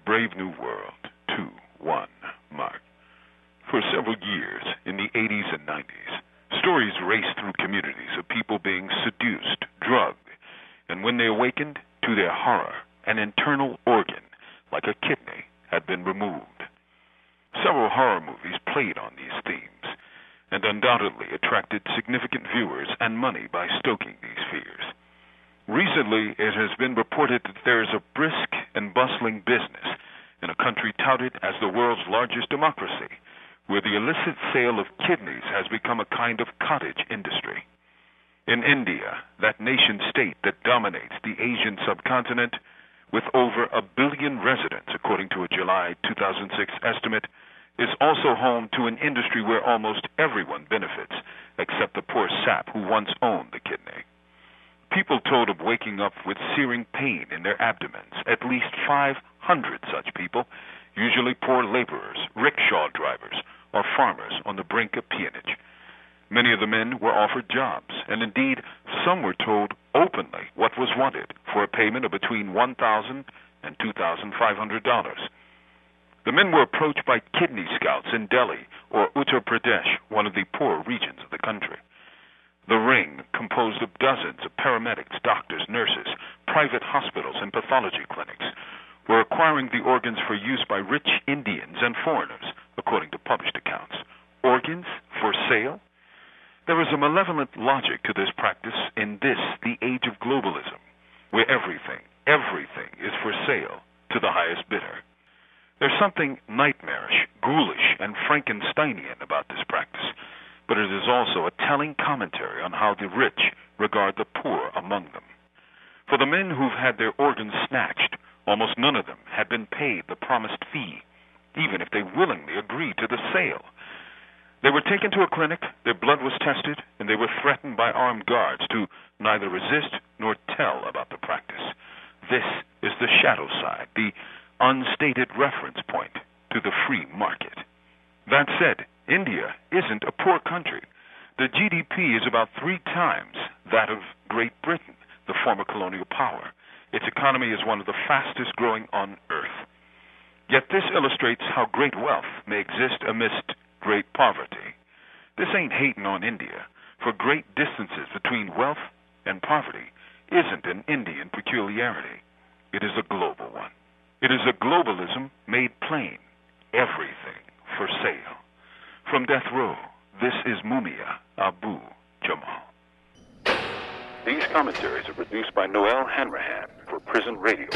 Brave New World, 2-1, Mark. For several years, in the 80s and 90s, stories raced through communities of people being seduced, drugged, and when they awakened, to their horror, an internal organ, like a kidney, had been removed. Several horror movies played on these themes, and undoubtedly attracted significant viewers and money by stoking these fears. Recently, it has been reported that there is a brisk and bustling business in a country touted as the world's largest democracy, where the illicit sale of kidneys has become a kind of cottage industry. In India, that nation-state that dominates the Asian subcontinent, with over 1 billion residents, according to a July 2006 estimate, is also home to an industry where almost everyone benefits, except the poor sap who once owned the kidney. People told of waking up with searing pain in their abdomens, at least 500 such people, usually poor laborers, rickshaw drivers, or farmers on the brink of peonage. Many of the men were offered jobs, and indeed some were told openly what was wanted for a payment of between $1,000 and $2,500. The men were approached by kidney scouts in Delhi or Uttar Pradesh, one of the poor regions of the country. The ring, composed of dozens of paramedics, doctors, nurses, private hospitals, and pathology clinics, were acquiring the organs for use by rich Indians and foreigners, according to published accounts. Organs for sale? There is a malevolent logic to this practice in this, the age of globalism, where everything is for sale to the highest bidder. There's something nightmarish, ghoulish, and Frankensteinian about this practice, but it is also a telling commentary on how the rich regard the poor among them. For the men who've had their organs snatched, almost none of them had been paid the promised fee, even if they willingly agreed to the sale. They were taken to a clinic, their blood was tested, and they were threatened by armed guards to neither resist nor tell about the practice. This is the shadow side, the unstated reference point to the free market. That said, India isn't a poor country. The GDP is about 3 times that of Great Britain, the former colonial power. Its economy is one of the fastest growing on earth. Yet this illustrates how great wealth may exist amidst great poverty. This ain't hating on India, for great distances between wealth and poverty isn't an Indian peculiarity. It is a global one. It is a globalism made plain. Everything for sale. From death row, this is Mumia Abu Jamal. These commentaries are produced by Noel Hanrahan for Prison Radio.